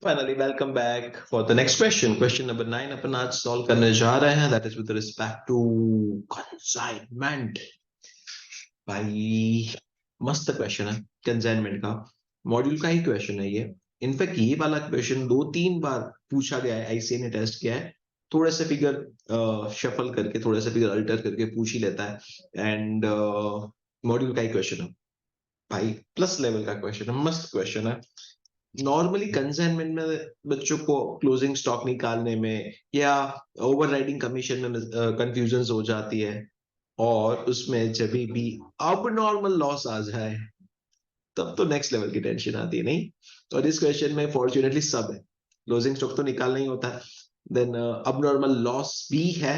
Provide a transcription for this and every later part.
Finally, welcome back for the next question. Question number 9 अपन आज solve करने जा रहे हैं. That is with respect to consignment. भाई मस्त क्वेश्चन है कंसाइनमेंट का. मॉड्यूल का ही क्वेश्चन है ये. इनफैक्ट ये वाला क्वेश्चन 2-3 बार पूछा गया है. आईसीएआई ने टेस्ट किया है. थोड़ा सा फिगर शफल करके, थोड़ा सा फिगर अल्टर करके पूछ ही लेता है. एंड मॉड्यूल का ही क्वेश्चन है भाई. प्लस लेवल का क्वेश्चन है. मस्त क्वेश्चन है. नॉर्मली कंसाइनमेंट में बच्चों को क्लोजिंग स्टॉक निकालने में या ओवरराइडिंग कमीशन में कंफ्यूजन हो जाती है. और उसमें जब भी अब नॉर्मल लॉस आ जाए तब तो नेक्स्ट लेवल की टेंशन आती है नहीं. और इस क्वेश्चन में फॉर्चुनेटली सब है. क्लोजिंग स्टॉक तो निकालना ही होता है. देन अब नॉर्मल लॉस भी है.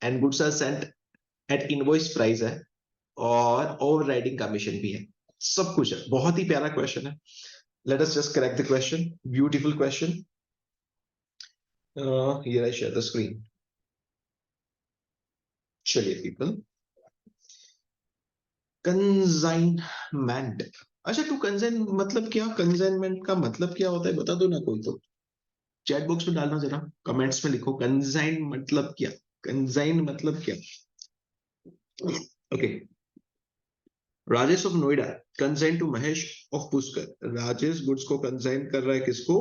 And goods are sent at invoice price है. और ओवरराइडिंग कमीशन भी है. सब कुछ है. बहुत ही प्यारा क्वेश्चन है. Let us just correct the question. Beautiful question. Here I share the screen. चलिए people. Consignment. अच्छा तू कंसाइन मतलब क्या? कंसाइनमेंट का मतलब क्या होता है बता दो ना कोई तो. चैट बॉक्स में डालना जरा. कमेंट्स में लिखो कंसाइन मतलब क्या. कंसाइन मतलब क्या. Okay. Rajesh of Noida consign to Mahesh of Pushkar. Rajesh goods को कंसाइन कर रहा है किसको?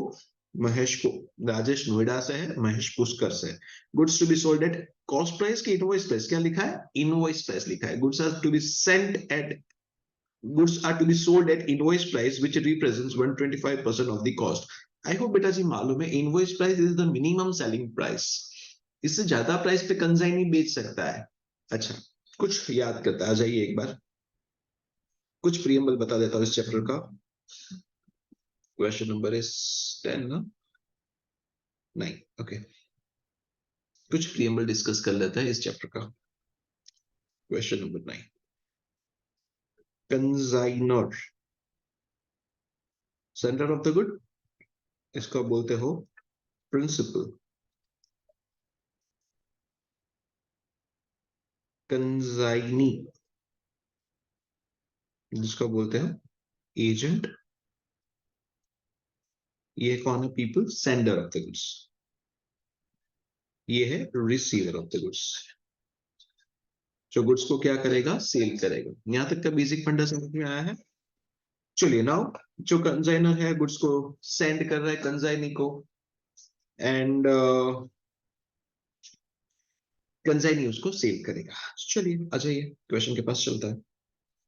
महेश को. राजेश नोएडा से है, महेश पुष्कर से. Goods to be sold at cost price की इनवॉइस प्राइस. क्या लिखा है? इनवॉइस प्राइस लिखा है. Goods are to be sent at goods are to be sold at invoice price which represents 125% of the cost. I hope बेटा जी मालूम है invoice price is the minimum selling price. इससे ज्यादा प्राइस पे consign ही बेच सकता है. अच्छा कुछ याद करता आ जाइए एक बार. कुछ प्रियम्बल बता देता हूँ इस चैप्टर का. क्वेश्चन नंबर इज 10 ना? नहीं. ओके. कुछ प्रियम्बल डिस्कस कर लेते हैं इस चैप्टर का. Question number 9. Consignor sender of the good. इसको बोलते हो प्रिंसिपल. कंसाइनी जिसको बोलते हैं एजेंट. ये कौन है people? Sender of the goods. ये है रिसीवर ऑफ द गुड्स. जो गुड्स को क्या करेगा? सेल करेगा. यहां तक का बेसिक फंडा समझ में आया है. चलिए नाउ जो कंसाइनर है गुड्स को सेंड कर रहा है कंसाइनी को. एंड कंसाइनी उसको सेल करेगा. चलिए आ जाइए क्वेश्चन के पास चलता है.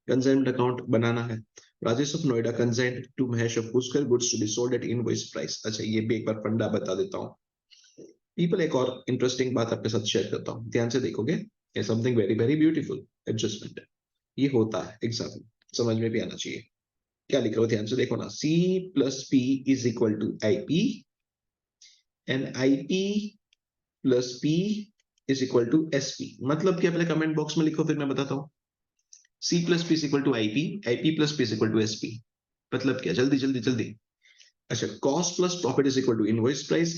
कंसाइनमेंट अकाउंट बनाना है. Rajesh of Noida consign to Mahesh of Pushkar goods to be sold at invoice price. अच्छा ये भी एक बार फंडा बता देता हूँ पीपल. एक और इंटरेस्टिंग बात आपके साथ शेयर करता हूँ. ध्यान से देखोगे. Something very very beautiful adjustment. ये होता है एग्जाम समझ में भी आना चाहिए. क्या लिख रहा हो ध्यान से देखो ना. C plus P is equal to IP. And IP plus P is equal to SP. मतलब क्या? पहले कमेंट बॉक्स में लिखो फिर मैं बताता हूँ. C plus P is equal to IP plus P is equal to SP. मतलब क्या? जल्दी जल्दी जल्दी. अच्छा cost plus profit is equal to invoice price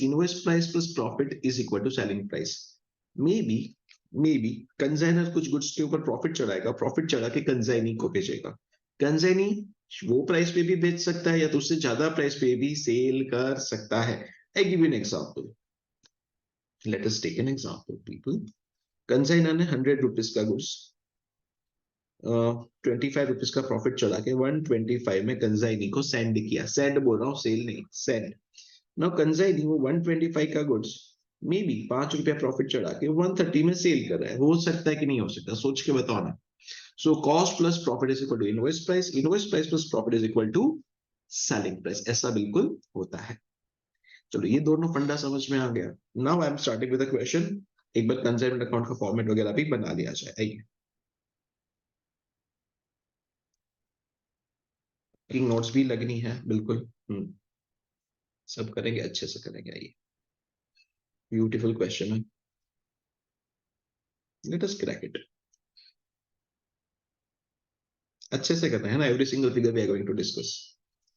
plus profit is equal to selling price. May be consignor कुछ goods के ऊपर profit चढ़ाएगा. Profit चढ़ा के कंसाइनी को बेचेगा. कंसाइनी वो प्राइस पे भी बेच सकता है या तो उससे ज्यादा प्राइस पे भी सेल कर सकता है. I give you an example. Let us take an example people. Consignor ने 100 रुपीज का गुड्स 25 रुपीज का प्रॉफिट चढ़ा के 125 में कंसाइनी को सेंड किया. सेंड बोल रहा हूँ सेल नहीं. सेंड. नाउ कंसाइनी वो 125 का गुड्स मे बी 5 रुपया प्रॉफिट चढ़ा के 130 में सेल कर रहा है. हो सकता है कि नहीं हो सकता? सोच के बताओ ना. So cost plus profit is equal to invoice price. Invoice price plus profit is equal to selling price. ऐसा बिल्कुल होता है. चलो ये दोनों फंडा समझ में आ गया. Now I am starting with a question. एक बार कंसाइनमेंट अकाउंट का फॉर्मेट वगैरह भी बना लिया जाए. आइए. नोट्स भी लगनी है बिल्कुल. सब करेंगे अच्छे से करेंगे. आइए. ब्यूटीफुल क्वेश्चन है. Let us crack it. अच्छे से करना है ना. Every single figure we are going to discuss.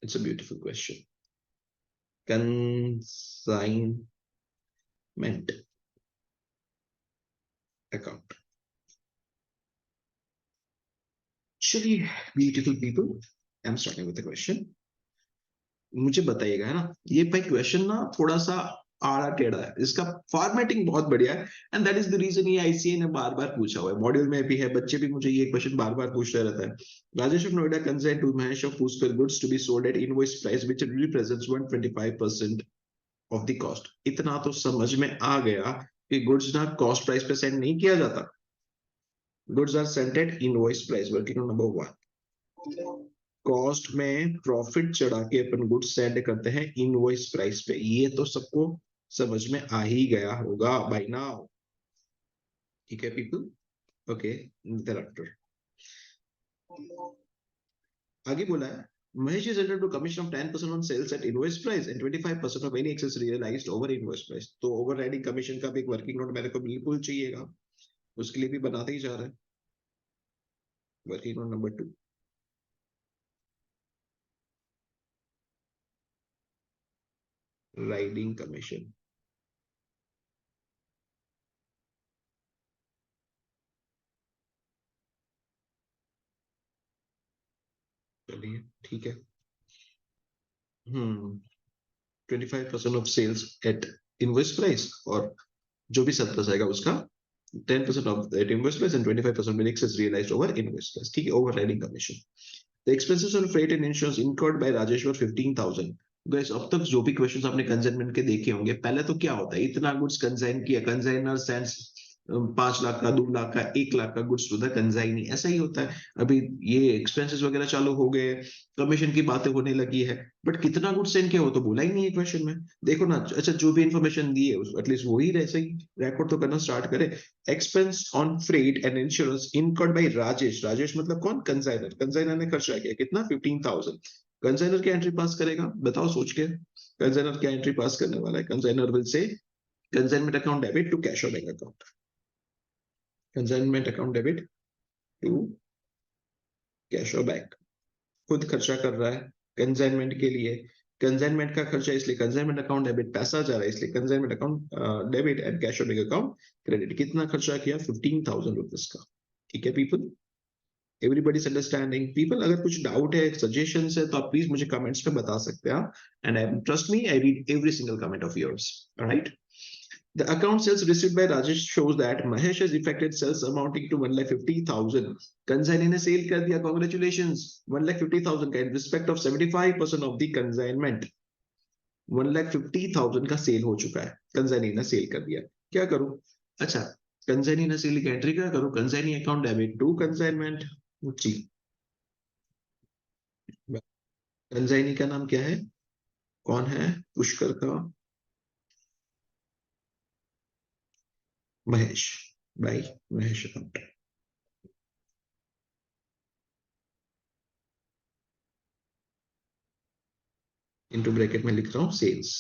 It's a beautiful question. Consignment account. चलिए beautiful people, I'm starting with the question. मुझे बताइएगा, है ना। ये भाई क्वेश्चन ना थोड़ा सा आड़ा टेढ़ा है, इसका फॉर्मेटिंग बहुत बढ़िया है, and that is the reason ये आईसीए ने बार बार पूछा हुआ है, मॉड्यूल में भी है, बच्चे भी मुझे ये क्वेश्चन बार बार पूछते रहता है। Rajesh of Noida consent to Mahesh of फूसकर goods to be sold at invoice price which represents 125% of the cost. इतना तो समझ में आ गया कि गुड्स ना कॉस्ट प्राइस पे सेंड नहीं किया जाता, goods are sent at invoice price. Working on number 1, cost में प्रॉफिट चढ़ा के अपन गुड्स सेंड करते हैं इनवॉइस प्राइस पे, ये तो सबको समझ में आ ही गया होगा बाय नाउ। ठीक है पीपल, ओके। thereafter आगे बोला है Mahesh is entitled to commission of 10% on sales at invoice price and 25% of any excess realized over invoice price। तो ओवरराइडिंग कमीशन का भी एक वर्किंग नोट मेरे को बिल्कुल चाहिएगा, उसके लिए भी बनाते ही जा रहा है। Working note number 2, riding commission. चलिए ठीक है। 25% of sales at invoice price, और जो भी सरप्लस आएगा उसका 10% of that invoice price and 25% में excess realised over invoice price. ठीक है, overriding commission. The expenses on freight and insurance incurred by Rajesh were 15,000। Guys अब तक जो भी क्वेश्चंस आपने कंसाइनमेंट के देखे होंगे, पहले तो क्या होता है, इतना गुड्स कंसाइन किया, कंसाइनर सेंड्स 5 लाख का, 2 लाख का, 1 लाख का गुड्स टू द कंसाइनी, ऐसा ही होता है। अभी ये एक्सपेंसेस वगैरह चालू हो गए, कमीशन की बातें होने लगी है, बट कितना गुड्स सेंड किया वो तो बोला ही नहीं है क्वेश्चन में। देखो ना, अच्छा जो भी इंफॉर्मेशन दी है एटलीस्ट वही ऐसे ही रिकॉर्ड तो करना स्टार्ट करे। Expense on freight and insurance incurred by Rajesh. Rajesh मतलब कौन? कंसाइनर। कंसाइनर ने खर्चा किया कितना? 15,000। कंसाइनर क्या एंट्री पास करेगा बताओ सोच के? कंसाइनर क्या एंट्री पास करने वाला है? Consignor will say consignment account debit to cash और bank account. Consignment account debit to cash और बैंक। खुद खर्चा कर रहा है कंसाइनमेंट के लिए, कंसाइनमेंट का खर्चा, इसलिए कंसाइनमेंट अकाउंट डेबिट, पैसा जा रहा है इसलिए consignment account debit and cash और बैंक अकाउंट क्रेडिट। कितना खर्चा किया? 15,000 रुपीज का। ठीक है पीपल, एवरीबॉडीज अंडरस्टैंडिंग पीपल? अगर कुछ डाउट है, सजेशन है, तो आप प्लीज मुझे कमेंट्स में बता सकते हैं आप, and I trust me, I read every single comment of yours. Alright, the account sales received by Rajesh shows that Mahesh has effected sales amounting to 1,50,000। Consignee ने सेल कर दिया, congratulations, 1,50,000 का, in respect of 75% of the consignment। 1,50,000 का cell हो चुका है, consignee ने cell कर दिया। क्या करूं? अच्छा, कंसाइनी ने सेल की एंट्री क्या करूं? Consignee account debit to consignment. जी, कंसाइनी का नाम क्या है? कौन है? पुष्कर का महेश, भाई महेश अकाउंट। इनटू ब्रैकेट में लिख रहा हूँ सेल्स।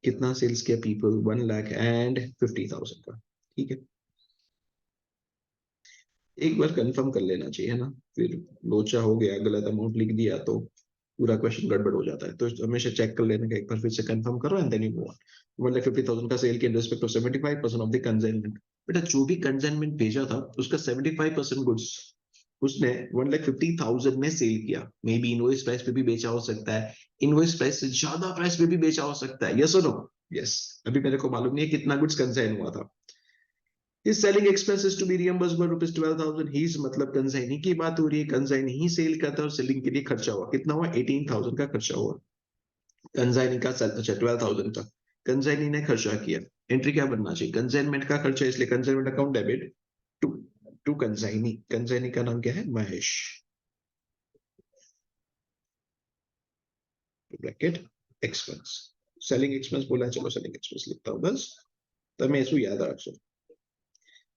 कितना सेल्स किया पीपल? 1,50,000 का। ठीक है, एक बार कंफर्म कर लेना चाहिए ना, फिर लोचा हो गया, गलत अमाउंट लिख दिया तो पूरा क्वेश्चन गड़बड़ हो जाता है। तो हमेशा चेक कर लेने का, एक बार फिर से कंफर्म करो and then you go on. 1,50,000 का सेल के respect of 75% of the consignment. बेटा जो भी कंसाइनमेंट भेजा था उसका 75% गुड्स उसने 1,50,000 में सेल किया। मे बी इनवॉइस प्राइस पे भी बेचा हो सकता है, इनवॉइस प्राइस से ज्यादा प्राइस पे भी बेचा हो सकता है। यस और नो? यस। अभी मेरे को मालूम नहीं है कितना गुड्स कंसाइन हुआ था। His selling expenses to be reimbursed by rupees 12,000। ही मतलब कंसाइनी की बात हो रही है, कंसाइनी ही सेल करता है और सेलिंग के लिए खर्चा हुआ कितना हुआ? 18,000 का खर्चा हुआ कंसाइनी का। अच्छा 12,000 का कंसाइनी ने खर्चा किया, एंट्री क्या बनना चाहिए? कंसाइनमेंट का खर्चा, इसलिए consignment account debit to to consignee. Consignee का नाम क्या है? Mahesh, bracket expense. Selling expense बोला है, चलो सेलिंग एक्सपेंस लिखता हूं बस, तब मैं इसको याद रख सकूं।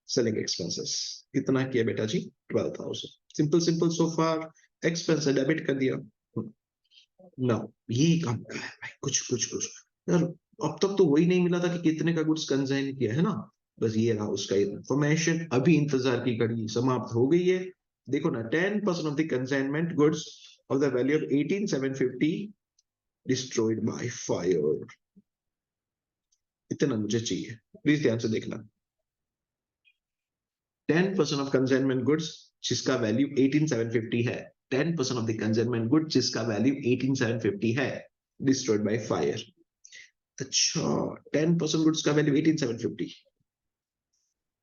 सेलिंग एक्सपेंसेस कितना किया बेटा जी? 12,000। सिंपल सिंपल सो फार, एक्सपेंस डेबिट कर दिया ना। ये काम का है भाई, कुछ कुछ कुछ यार। अब तक तो वही नहीं मिला था कि कितने का गुड्स कंसाइन किया है ना। बस ये रहा उसका इंफॉर्मेशन। अभी इंतजार की घड़ी समाप्त हो गई है। देखो ना, 10% of the consignment goods of the value of 18,750 destroyed by fire. इतना मुझे चाहिए, प्लीज ध्यान से देखना। 10% ऑफ कंसाइनमेंट गुड्स जिसका वैल्यू 18,750 है, 10% ऑफ द कंसाइनमेंट गुड जिसका वैल्यू 18750 है डिस्ट्रॉयड बाय फायर। अच्छा 10% गुड्स का वैल्यू 18750,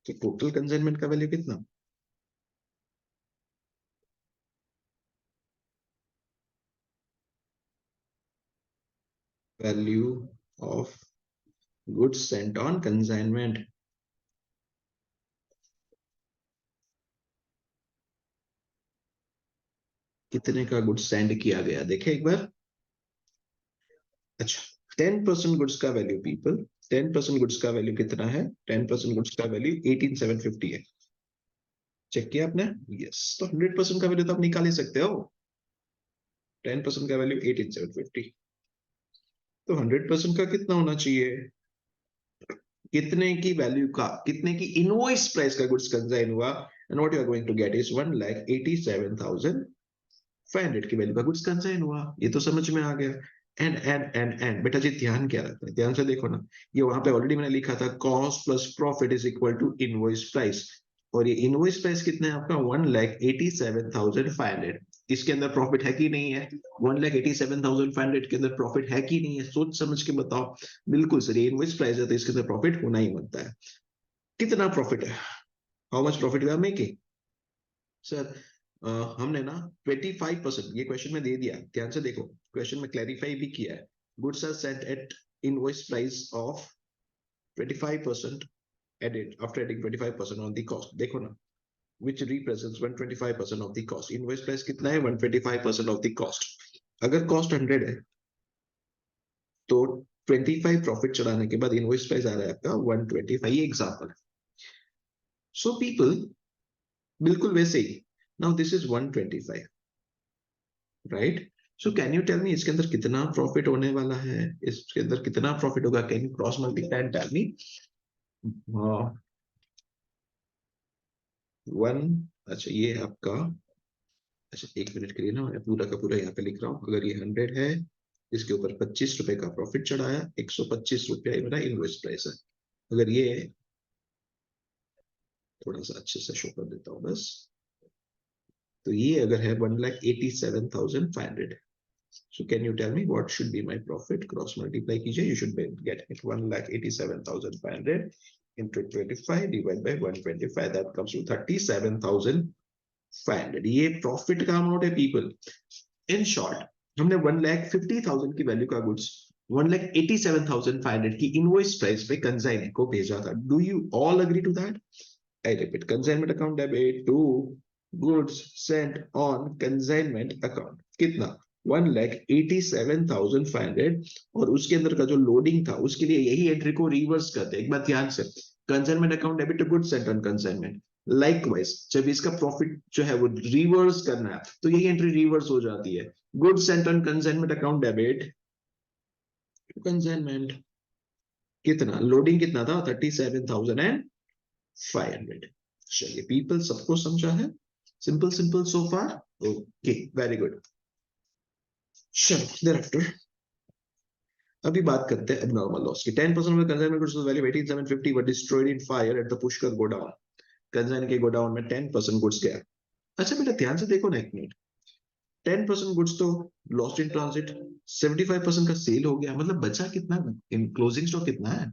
तो टोटल कंसाइनमेंट का वैल्यू कितना? Value of goods sent on consignment, कितने का गुड्स सेंड किया गया देखे एक बार। अच्छा 10% गुड्स का वैल्यू पीपल, 10% गुड्स का वैल्यू कितना है? 10% गुड्स का वैल्यू 18750 है। चेक किया आपने? यस, तो 100% का वैल्यू तो आप निकाल ही सकते हो। 10% का वैल्यू 18750, तो 100% का कितना होना चाहिए? कितने की वैल्यू का, कितने की इनवॉइस प्राइस का गुड्स कंसाइन हुआ, and what you are going to get is 1,87,500 की वैल्यू का गुड्स कंसाइन हुआ। ये तो समझ में आ गया। एंड बेटा जी ध्यान क्या रखना है, ध्यान से देखो ना, ये वहां पे ऑलरेडी मैंने लिखा था cost plus profit is equal to invoice price, और ये इनवॉइस प्राइस कितना है आपका? 1,87,500। इसके अंदर प्रॉफिट है कि नहीं है? 1,87,500 के अंदर प्रॉफिट है कि नहीं है? सोच समझ के बताओ। बिल्कुल सर, इनवॉइस प्राइस है तो इसके अंदर प्रॉफिट होना ही बनता है। कितना प्रॉफिट है? How much profit we are making? Sir हमने ना 25%, ये क्वेश्चन में दे दिया, ध्यान से देखो, क्वेश्चन में क्लैरिफाई भी किया है। Goods are sent at invoice price of 25% added after adding 25% on the cost, देखो ना, which represents 125% of the cost। Invoice price कितना है? 125% of the cost। अगर कॉस्ट 100 है तो 25 प्रॉफिट चढ़ाने के बाद इनवॉइस प्राइस आ रहा है आपका 125। ये एग्जांपल है। सो पीपल, बिल्कुल वैसे ही, now this is 125, right? So can you tell me इसके अंदर कितना प्रॉफिट होने वाला है? इसके अंदर कितना प्रॉफिट होगा? Can you cross multiply and tell me? One, अच्छा ये आपका, अच्छा एक मिनट के लिए ना मैं पूरा का पूरा यहाँ पे लिख रहा हूँ। अगर ये 100 है, इसके ऊपर 25 रुपए का प्रॉफिट चढ़ाया, 125 रुपया ये मेरा इनवॉइस प्राइस है। अगर ये, थोड़ा सा अच्छे से शो कर देता हूँ बस, तो ये अगर है 1,87,500, so can you tell me what should be my profit? Cross multiply कीजिए, you should get it 1,87,500 into 25 divided by 125, that comes to 37,500। ये प्रॉफिट का अमाउंट है पीपल। इन शॉर्ट, हमने 1,50,000 की वैल्यू का गुड्स 1,87,500 की इनवॉइस प्राइस पे consignor को भेजा था। Do you all agree to that? I repeat, consignment account debit to goods sent on consignment account, कितना? 1,87,500, और उसके अंदर का जो लोडिंग था उसके लिए यही एंट्री को रिवर्स करते हैं। एक बात ध्यान से, consignment account debit to goods sent on consignment, likewise जब इसका प्रॉफिट जो है वो रिवर्स करना है तो यही एंट्री रिवर्स हो जाती है। Goods sent on consignment account debit to consignment, कितना लोडिंग कितना था? 37,500। चलिए पीपल, सबको समझा है? Simple simple so far? Okay, very good. चलो देयरआफ्टर अभी बात करते हैं एबनॉर्मल लॉस की। 10% of the consignment goods value 18,750 were destroyed in fire at the Pushkar godown. Consign के गोडाउन में 10% गुड्स गया। अच्छा बेटा ध्यान से देखो ना एक मिनट, 10% गुड्स तो लॉस्ट इन ट्रांजिट, 75% का सेल हो गया, मतलब बचा कितना? इन क्लोजिंग स्टॉक कितना है?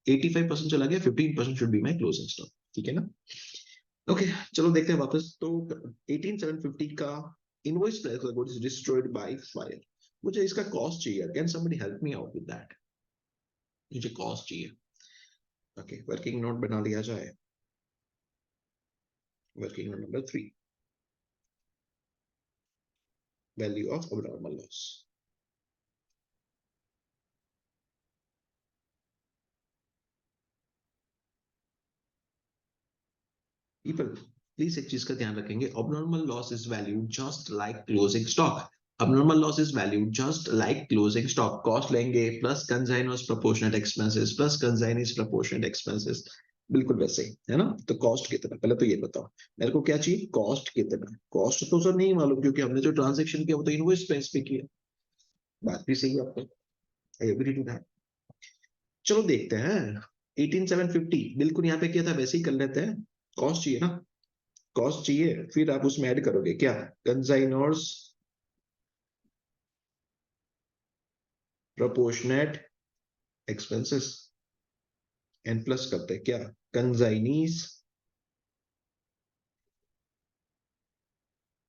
85% चला गया, 15% should be my closing stock. ठीक है ना? ओके, चलो देखते हैं वापस। तो 18,750 का invoice price of goods destroyed by fire. मुझे इसका कॉस्ट चाहिए। Can somebody help me out with that? मुझे कॉस्ट चाहिए। ओके, वर्किंग नोट बना लिया जाए। Working note number 3, value of abnormal loss. People please एक चीज का ध्यान रखेंगे, abnormal loss is valued just like closing stock। abnormal loss is valued just like closing stock। Cost लेंगे plus consignors proportionate expenses plus consignees proportionate expenses, बिल्कुल वैसे ही है ना? तो कॉस्ट कितना, पहले तो ये बताओ मेरे को क्या चाहिए? कॉस्ट कितना? कॉस्ट तो सर नहीं मालूम क्योंकि हमने जो ट्रांजेक्शन किया वो तो इनवॉइस प्राइस पे किया। बात भी सही है आपको, आई एग्री टू दैट। चलो देखते हैं, 18,750 बिल्कुल यहाँ पे किया था वैसे ही कर लेते हैं। कॉस्ट चाहिए ना, कॉस्ट चाहिए, फिर आप उसमें ऐड करोगे क्या, consignor's proportionate expenses, an plus करते हैं क्या, कंसाइनीज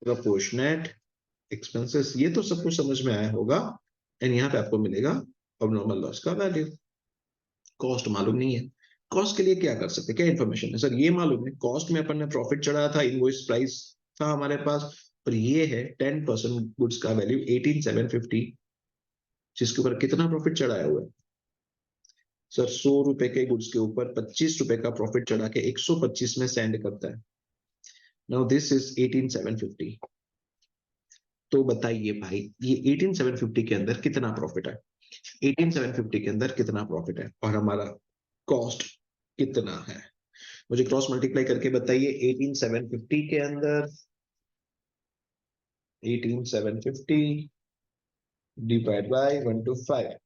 प्रोपोर्शनेट एक्सपेंसेस। ये तो सबको समझ में आया होगा। एंड यहाँ पे आपको मिलेगा अब नॉर्मल लॉस का वैल्यू। कॉस्ट मालूम नहीं है, कॉस्ट के लिए क्या कर सकते हैं, क्या इन्फॉर्मेशन है सर, ये मालूम है कॉस्ट में अपन ने प्रॉफिट चढ़ाया था, इनवॉइस प्राइस था हमारे पास, और ये है 10% गुड्स का वैल्यू 18750, जिसके ऊपर कितना प्रॉफिट चढ़ाया हुआ है सर, 100 रुपए के गुड्स के ऊपर 25 रुपए का प्रॉफिट चढ़ा के 125 में सेंड करता है। Now this is 18750। तो बताइए भाई ये 18750 के अंदर कितना प्रॉफिट है, 18750 के अंदर कितना प्रॉफिट है, और हमारा कॉस्ट कितना है, मुझे क्रॉस मल्टीप्लाई करके बताइए। 18750 के अंदर 18750 डिवाइड बाय 125,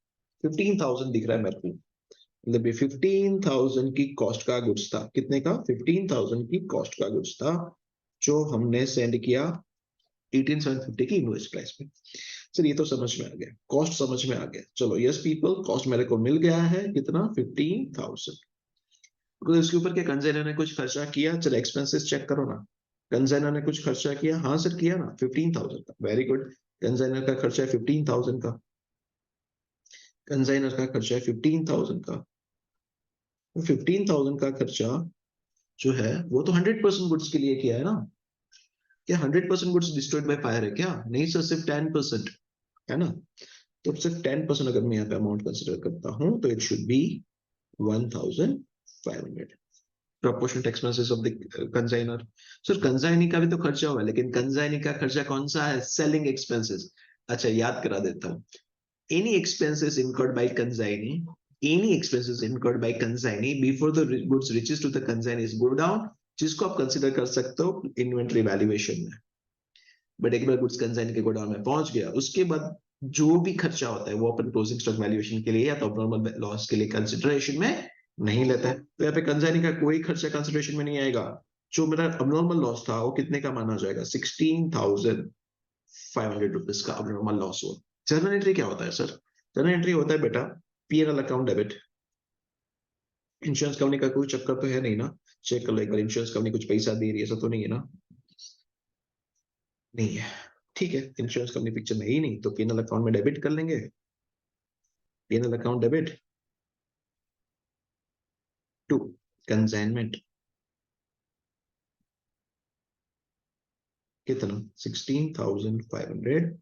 15,000 दिख रहा है मेरे को, मतलब ये 15,000 की कॉस्ट का गुड्स था, कितने का, 15,000 की कॉस्ट का गुड्स था, जो हमने सेंड किया 18750 की इनवॉइस प्राइस पे। सर ये तो समझ में आ गया, कॉस्ट समझ में आ गया, चलो यस पीपल, कॉस्ट मेरे को मिल गया है कितना, 15,000। तो इसके ऊपर क्या कंसाइनर ने कुछ खर्चा किया, चलो एक्सपेंसेस चेक करो ना, कंसाइनर ने कुछ खर्चा किया, हाँ सर किया ना, 15,000 का, वेरी गुड, कंसाइनर का खर्चा है 15,000 का, कंसाइनर का खर्चा है 15,000 का, 15,000 का खर्चा जो है वो तो 100% गुड्स के लिए किया है ना, क्या 100% गुड्स डिस्ट्रॉयड बाय फायर है क्या, नहीं सर, सिर्फ 10% है ना, तो सिर्फ 10% अगर मैं यहाँ पे अमाउंट कंसिडर करता हूँ तो it should be 1,500 proportional expenses of the consignor. Sir consignee का भी तो खर्चा हुआ है, लेकिन कंसाइनी का खर्चा कौन सा है, सेलिंग एक्सपेंसेस। अच्छा याद करा देता हूँ, any expenses incurred by consignee, any expenses incurred by consignee before the goods reaches to the consignees go down, जिसको आप कंसिडर कर सकते हो इन्वेंटरी वैल्यूएशन में। बट एक बार गुड्स कंसाइन के गोडाउन में पहुंच गया, उसके बाद जो भी खर्चा होता है वो अपन क्लोजिंग स्टॉक वैल्यूएशन के लिए या तो नॉर्मल लॉस के लिए कंसिडरेशन में नहीं लेता है, तो यहाँ पे कंसाइनिंग का कोई खर्चा कंसिडरेशन में नहीं आएगा। जो मेरा अबनॉर्मल लॉस था वो कितने का माना जाएगा, 16,500 रुपीज का अबनॉर्मल लॉस हुआ। जर्नल एंट्री क्या होता है सर, जर्नल एंट्री होता है बेटा PNL account debit. Insurance company का कोई चक्कर तो है नहीं ना, चेक कर लो एक बार, इंश्योरेंस कंपनी कुछ पैसा दे रही है, ऐसा तो नहीं है ना, नहीं है, ठीक है, इंश्योरेंस कंपनी पिक्चर में ही नहीं, तो पीएनएल अकाउंट में डेबिट कर लेंगे, PNL account debit to consignment, कितना 16,500,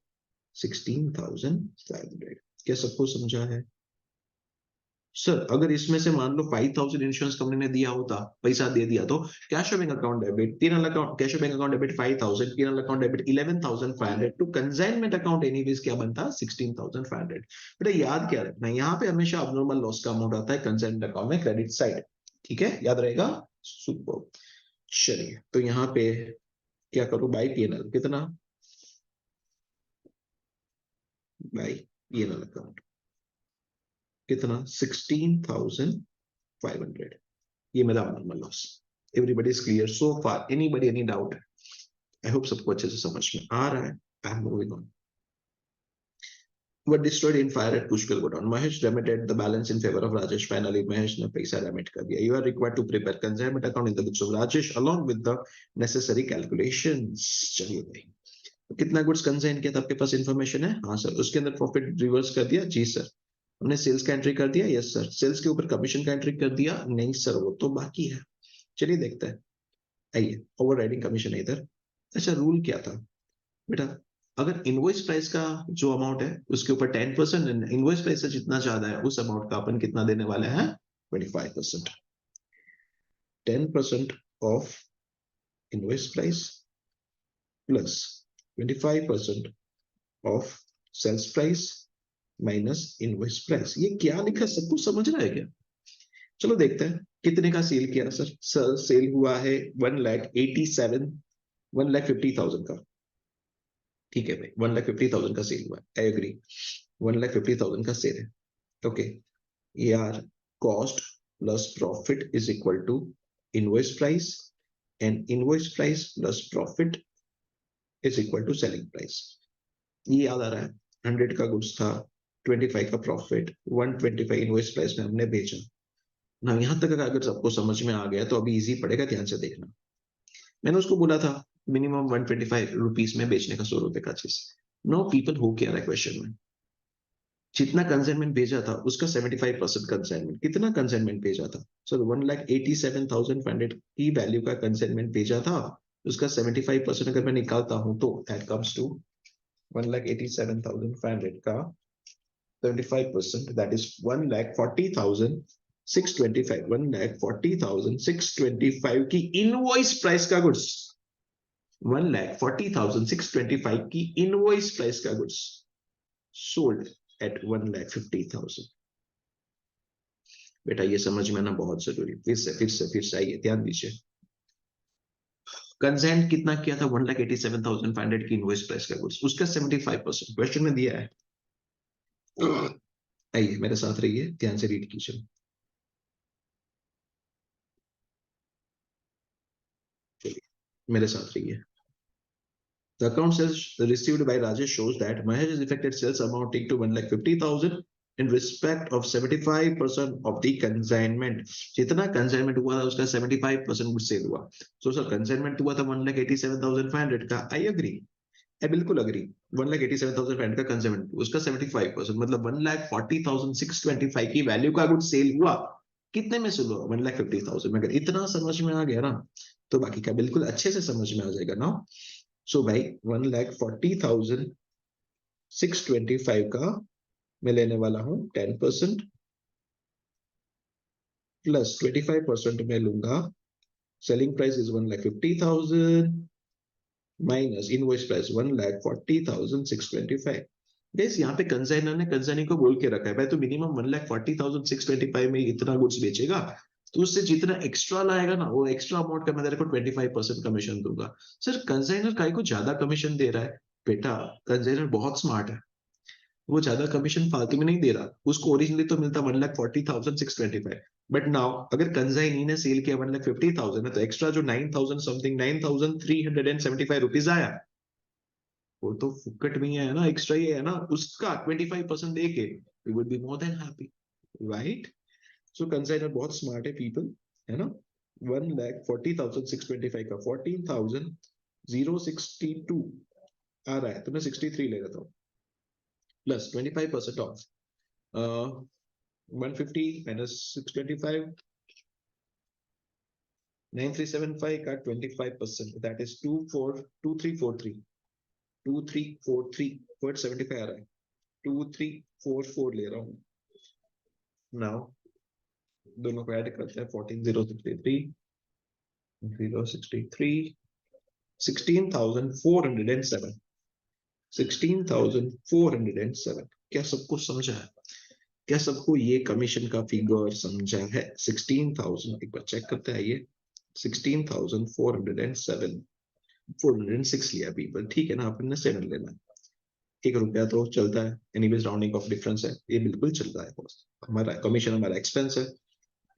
16,500, क्या सबको समझा है सर। अगर इसमें से मान लो 5,000 इंश्योरेंस कंपनी ने दिया होता, पैसा दे दिया, तो cash bank account debit, PNL account, cash bank account debit 5,000, PNL account debit 11,500, to consignment account anyways क्या बनता, 16,500। बेटा याद क्या रखना, यहाँ पे हमेशा अबनॉर्मल लॉस का अमाउंट आता है कंसाइनमेंट अकाउंट में क्रेडिट साइड, ठीक है, याद रहेगा, सुपर। चलिए तो यहाँ पे क्या करूं, बाई पीएनएल कितना, बाई पीएनएल अकाउंट कितना, 16,500, ये मेरा normal loss. Everybody is clear so far, anybody any doubt, I hope सबको अच्छे से समझ में आ रहा है। I am moving on. Were destroyed in fire at Pushkal Godown. Mahesh remitted the balance in favor of Rajesh. Finally, Mahesh ने पैसा remit कर दिया. You are required to prepare consignment account in the books of Rajesh along with the necessary calculations. चलिए भाई, तो कितना goods consign किया था आपके पास इंफॉर्मेशन है, हाँ सर, उसके अंदर प्रॉफिट रिवर्स कर दिया, जी सर, हमने सेल्स का एंट्री कर दिया, यस सर, सेल्स के ऊपर कमीशन का एंट्री कर दिया, नहीं सर वो तो बाकी है, चलिए देखते हैं, आइए, ओवर राइडिंग कमीशन है इधर। अच्छा रूल क्या था बेटा, अगर इनवॉइस प्राइस का जो अमाउंट है उसके ऊपर 10%, इनवॉइस प्राइस से जितना ज्यादा है उस अमाउंट का अपन कितना देने वाले हैं, 25%, 10% of invoice price plus 25% of sales price minus invoice price. ये क्या लिखा सब कुछ समझ रहा है क्या, चलो देखते हैं कितने का सेल किया सर, सर सेल हुआ है 1,50,000 का, ठीक है भाई, 1,50,000 का सेल हुआ है, आई एग्री, 1,50,000 का सेल है, ओके यार, cost plus profit is equal to invoice price and invoice price plus profit is equal to selling price. ये याद आ रहा है, 100 का गुड्स था, 25 का प्रॉफिट, 125 इनवॉइस प्राइस में हमने बेचा ना। यहां तक अगर सबको समझ में आ गया तो अभी इजी पड़ेगा, ध्यान से देखना। मैंने उसको बोला था मिनिमम 125 रुपीज में बेचने का, 100 रुपए का चीज। नो पीपल, हो क्या रहा है क्वेश्चन में, जितना कंसाइनमेंट भेजा था उसका 75% कंसाइनमेंट, कितना कंसाइनमेंट भेजा था सर, 1,87,500 की वैल्यू का कंसाइनमेंट भेजा था, उसका 75% अगर मैं निकालता हूं तो दैट कम्स टू 1,87,500 का 75%, दैट इज 1,40,625, 1,40,625 की इनवॉइस प्राइस का गुड्स, 1,40,625 की इनवॉइस प्राइस का गुड्स सोल्ड एट 1,50,000। बेटा ये समझ में आना बहुत जरूरी, फिर से आइए ध्यान दीजिए। कंसेंट कितना किया था, 1,87,500 की इनवॉइस प्राइस का गुड्स, उसका 75% क्वेश्चन में दिया है। आइए मेरे साथ रहिए, ध्यान से रीड कीजिए। चलिए मेरे साथ रहिए। The account sales received by Rajesh shows that Mahesh has effected sales amounting to 1,50,000 in respect of 75% of the consignment. जितना consignment हुआ था उसका 75% गुड सेल हुआ। So सर consignment हुआ था 1,87,500 का, I agree, I बिल्कुल agree। 1,87,500 का कंसाइनमेंट, उसका 75% मतलब 1,40,625 की वैल्यू का गुड सेल हुआ। कितने में सेल हुआ, 1,50,000 में। अगर इतना समझ में आ गया ना तो बाकी का बिल्कुल अच्छे से समझ में आ जाएगा ना। सो भाई 1,40,625 का मैं लेने वाला हूं 10%, प्लस 25% मैं लूंगा, selling price is 1,50,000 minus invoice price 1,40,625। Guys यहाँ पे कंसाइनर ने कंसाइनी को बोल के रखा है भाई तो मिनिमम 1,40,625 में इतना गुड्स बेचेगा, तो उससे जितना एक्स्ट्रा लाएगा ना वो एक्स्ट्रा अमाउंट का मैं तेरे को 25% कमीशन दूंगा। सर कंसाइनर काय को ज्यादा कमीशन दे रहा है, बेटा कंसाइनर बहुत स्मार्ट है, वो ज्यादा कमीशन फालतू में नहीं दे रहा, उसको ओरिजिनली तो मिलता 1,40,625, बट नाउ अगर कंसाइनी ने सेल किया 1,50,000 है तो एक्स्ट्रा जो 9,000 समथिंग 9,375 रुपीज आया, वो तो फुकट में ही है ना, एक्स्ट्रा ही है ना, उसका 25% दे के we would be more than happy, right. So consignor बहुत स्मार्ट है पीपल, है ना। 1,40,625 का 14,062 आ रहा है तो मैं 63 ले लेता हूँ, प्लस 25% ऑफ 150 माइनस 625, 9,375 का 25%, दैट इज 2343, 2343 आ रहा है, 2344 ले रहा हूँ। नाउ दोनों को ऐड करते हैं, 14,063 063 16,407, 16,407। क्या सबको समझा है, क्या सबको ये कमीशन का फिगर समझा है? 16,000 एक बार चेक करते हैं, ये 16,407, 406 लिया पीपल, ठीक है ना, आपने 7 लेना है, 1 रुपया तो चलता है, एनीवेज राउंडिंग ऑफ डिफरेंस है, ये बिल्कुल चल रहा है बॉस। हमारा कमीशन हमारा एक्सपेंस है,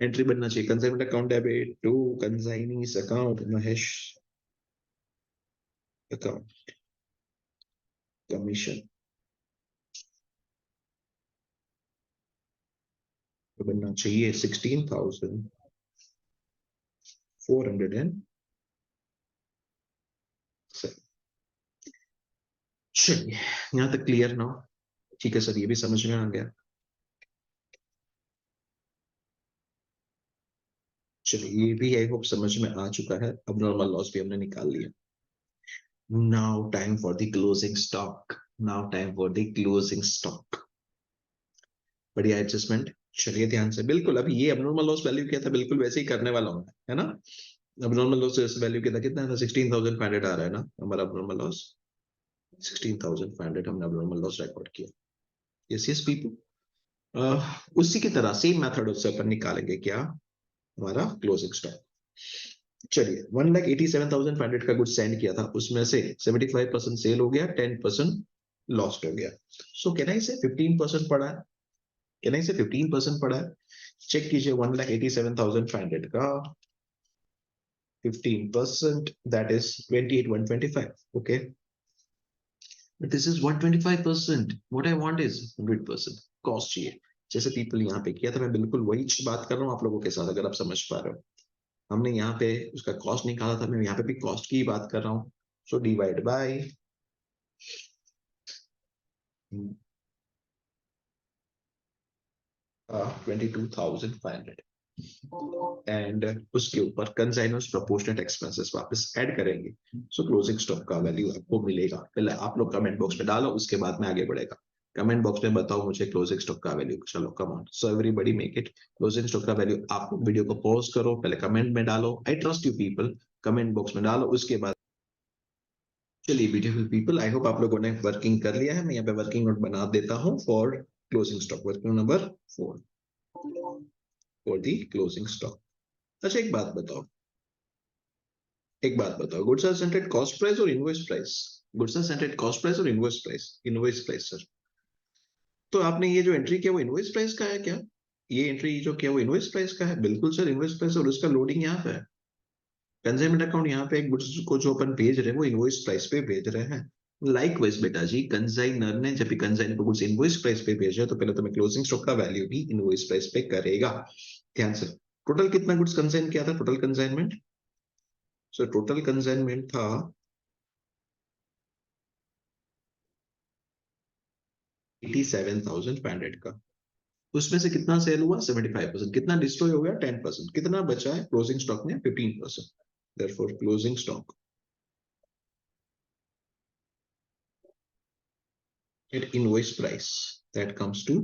एंट्री बनना चाहिए consignment account debit to consignees account Mahesh account commission तो बनना चाहिए 16,407। चलिए यहाँ तक क्लियर ना, ठीक है सर, ये भी समझ में आ गया। चलिए ये भी आई होप समझ में आ चुका है, अब नॉर्मल लॉस भी हमने निकाल लिया। Now time for the closing stock, now time for the closing stock. बढ़िया एडजस्टमेंट, चलिए ध्यान से, बिल्कुल अभी ये अबनॉर्मल लॉस वैल्यू क्या था बिल्कुल वैसे ही करने वाला हूँ, है ना। अबनॉर्मल लॉस वैल्यू क्या था, कितना था, 16,500 आ रहा है ना हमारा अबनॉर्मल लॉस, 16,500 हमने अबनॉर्मल लॉस रिकॉर्ड किया। यस यस पीपल, उसी की तरह सेम मेथड उससे अपन निकालेंगे क्या, हमारा क्लोजिंग स्टॉक। चलिए 1,87,500 का गुड्स सेंड किया था, उसमें से 75% सेल हो गया, 10% लॉस्ट हो गया। सो कैन आई से 15% पड़ा है, कैन आई से 15% पड़ा है। चेक कीजिए 1,87,500 का 15%, that is 28,125. Okay. But this is 125%. What I want is 100% cost चाहिए. जैसे पीपल यहाँ पे किया था, मैं बिल्कुल वही बात कर रहा हूँ आप लोगों के साथ, अगर आप समझ पा रहे हो. हमने यहाँ पे उसका कॉस्ट निकाला था, मैं यहाँ पे भी कॉस्ट की बात कर रहा हूँ. सो डिवाइड बाय 22,500 एंड उसके ऊपर कंसाइनर्स प्रोपोर्शनेट एक्सपेंसेस वापस ऐड करेंगे. सो क्लोजिंग स्टॉक का वैल्यू आपको मिलेगा. पहले आप लोग कमेंट बॉक्स में डालो, उसके बाद में आगे बढ़ेगा. कमेंट बॉक्स में बताओ मुझे क्लोजिंग स्टॉक का वैल्यू. चलो come on, so everybody make it. Closing stock का वैल्यू आप वीडियो को पॉज करो, पहले कमेंट में डालो. I trust you people, comment box में डालो, उसके बाद. चलिए ब्यूटीफुल पीपल, आई होप आप लोगों ने वर्किंग कर लिया है. मैं यहाँ पे वर्किंग नोट बना देता हूँ for closing stock. Working number 4 for the closing stock. अच्छा एक बात बताओ, goods are sent at cost price और invoice price? Goods are sent at cost price और invoice price? Invoice price sir. तो आपने ये जो एंट्री किया वो इनवॉइस प्राइस का है क्या? ये एंट्री जो किया वो इनवॉइस प्राइस का है? बिल्कुल सर इनवॉइस प्राइस, और उसका लोडिंग यहाँ पे है. कंसाइनमेंट अकाउंट यहाँ पे गुड्स को जो अपन भेज रहे हैं वो इनवॉइस प्राइस पे भेज रहे हैं. लाइकवाइज बेटा जी, कंसाइनर ने जब भी कंसाइन को गुड्स इनवॉइस प्राइस पे भेजा तो पहले तो मैं क्लोजिंग स्टॉक का वैल्यू भी इनवॉइस प्राइस पे करेगा. ध्यान से. टोटल कितना गुड्स कंसाइन किया था? Total consignment, so total consignment था 87,500 का. उसमें से कितना सेल हुआ? 75%. कितना डिस्ट्रॉय हो गया? 10%. कितना बचा है क्लोजिंग स्टॉक में? 15%. Therefore closing stock at invoice price that comes to,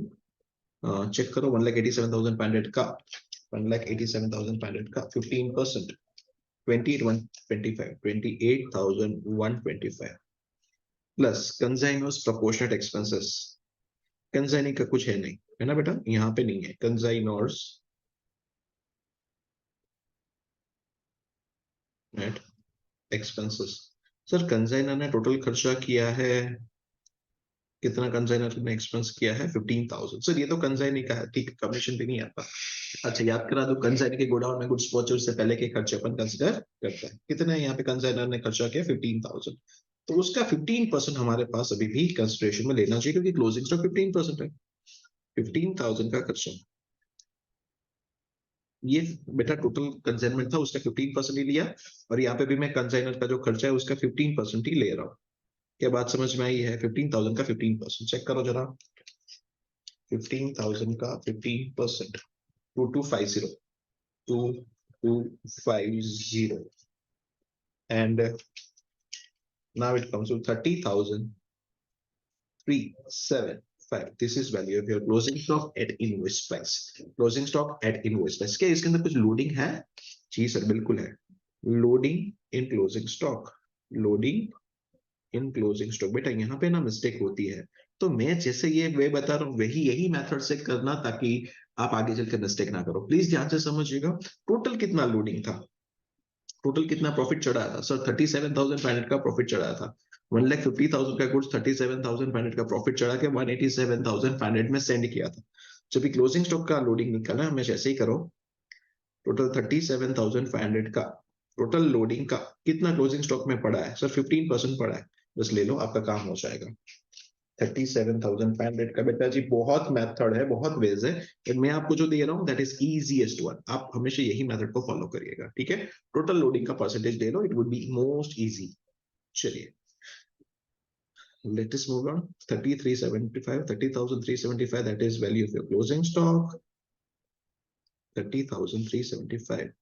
check करो, 1,87,500 का, 1,87,500 का 15%, 28,125, 28,125 plus consignor's proportionate expenses. Consignee का कुछ है नहीं, है ना बेटा? यहाँ पे नहीं है consignor's net expenses. Sir consignor ने टोटल खर्चा किया है कितना? कंसाइनर ने एक्सपेंस किया है 15,000. सर ये तो कंसाइनी का है, ठीक, कमीशन भी नहीं आता. अच्छा याद करा दो, कंसाइनी के गोडाउन में गुड्स पहुंचे उससे पहले के खर्चे अपन कंसिडर करते हैं. कितना है यहाँ पे कंसाइनर ने खर्चा किया? 15,000. तो उसका 15% हमारे पास अभी भी कंसिडरेशन में लेना चाहिए, क्योंकि क्लोजिंग स्टॉक 15% है. 15,000 का खर्चा, ये बेटा टोटल कंसाइनमेंट था, उसका 15% ही लिया. और यहाँ पे भी मैं कंसाइनर का जो खर्चा है उसका 15% ही ले रहा हूँ. क्या बात समझ में आई है? 15,000 का 15%, चेक करो जरा. 15,000 का 15%, 2250, 2250, and now it comes to 30,375. This is value of your closing stock at invoice price. Closing stock at invoice price. क्या इसके अंदर कुछ लोडिंग है? जी सर बिल्कुल है. लोडिंग इन क्लोजिंग स्टॉक, लोडिंग इन क्लोजिंग स्टॉक. बेटा यहाँ पे ना मिस्टेक होती है, तो मैं जैसे ये वे बता रहा हूँ वही यही मेथड से करना, ताकि आप आगे चलकर मिस्टेक ना करो. प्लीज ध्यान से समझिएगा. टोटल कितना लोडिंग था? टोटल कितना प्रॉफिट चढ़ा था सर? 37,500 का प्रॉफिट चढ़ा था. 1,50,000 का गुड्स 37,500 का प्रॉफिट चढ़ा के 187,500 में सेंड किया था. जब भी क्लोजिंग स्टॉक का लोडिंग निकाला, हमें ऐसे ही करो. टोटल 37,500 का टोटल लोडिंग का कितना क्लोजिंग स्टॉक में पड़ा है? सर 15% पड़ा है. बस ले लो, आपका काम हो जाएगा. 37,500 का बेटा जी बहुत मेथड है, बहुत वेज है, बट मैं आपको जो दे रहा हूँ दैट इज इजीएस्ट वन. आप हमेशा यही मेथड को फॉलो करिएगा, ठीक है? टोटल लोडिंग का percentage they low, it would be most easy. चलिए let us move on. 30,375, 30,375, that is value of your closing stock. 30,375,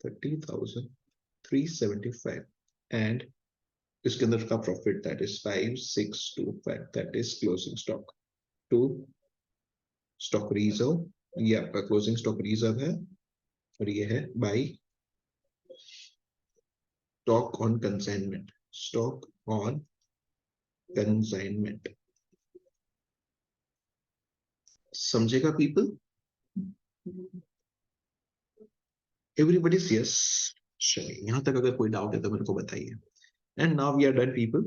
30,375, and इसके अंदर का profit that is 5,625, that is closing stock to stock reserve. ये आपका closing stock reserve है, और ये है by stock on consignment. Stock on consignment. समझेगा पीपल? Everybody yes? चलिए यहां तक अगर कोई डाउट है तो मेरे को बताइए. And now we are done people,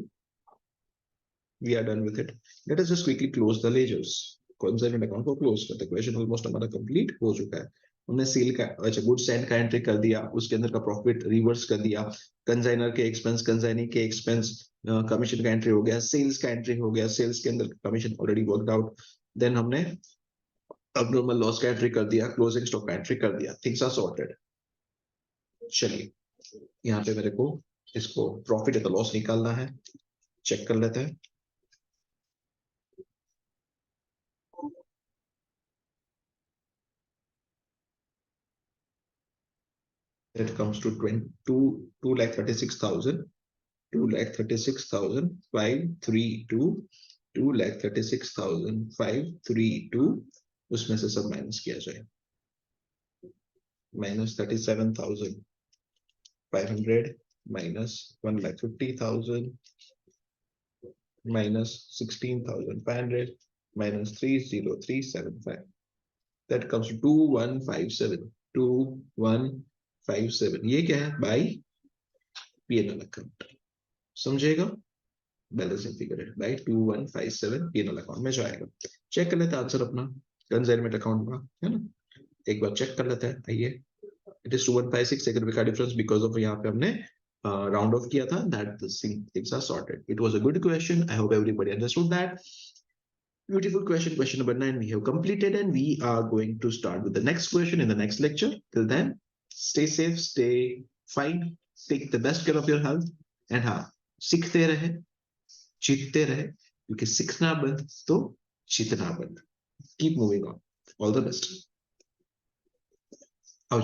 we are done with it. Let us just quickly close the ledgers. Consignment account को क्लोज करते हैं. क्वेश्चन ऑलमोस्ट हमारा कंप्लीट हो चुका है. हमने सेल का अच्छा गुड्स एंड का एंट्री कर दिया, उसके अंदर का प्रॉफिट रिवर्स कर दिया, कंसाइनर के एक्सपेंस, कंसाइनी के एक्सपेंस, कमीशन का एंट्री हो गया, सेल्स का एंट्री हो गया, सेल्स के अंदर commission already worked out, then हमने अबनॉर्मल लॉस का एंट्री कर दिया, क्लोजिंग स्टॉक का एंट्री कर दिया, थिंग्स आर सॉर्टेड। चलिए यहाँ पे मेरे को इसको प्रॉफिट या तो लॉस निकालना है, चेक कर लेते हैं। It comes to 2,36,000, 2,36,532, 2,36,532, उसमें से सब माइनस किया जाए, -37,500, -1,50,000, -16,500, -30375. That comes to 2157, 2157। ये क्या है? बाय P&L अकाउंट, समझेगा? बैलेंसिंग फिगर है बाय 2157 P&L अकाउंट में जाएगा। चेक कर लेते हैं आंसर अपना कंसाइनमेंट अकाउंट का, है ना? एक बार चेक कर लेते हैं, आइए। इट इज 2156, 1 रुपए का डिफरेंस, बिकॉज ऑफ यहाँ पे हमने राउंड ऑफ किया था, that the things are sorted. It was a good question, I hope everybody understood that. Beautiful question, question number 9 we have completed, and we are going to start with the next question in the next lecture. Till then, stay safe, stay fine, take the best care of your health, and हाँ, सीखते रहे, जीतते रहे, क्योंकि सीखना बंद तो जीतना बंद। Keep moving on. All the best. आओ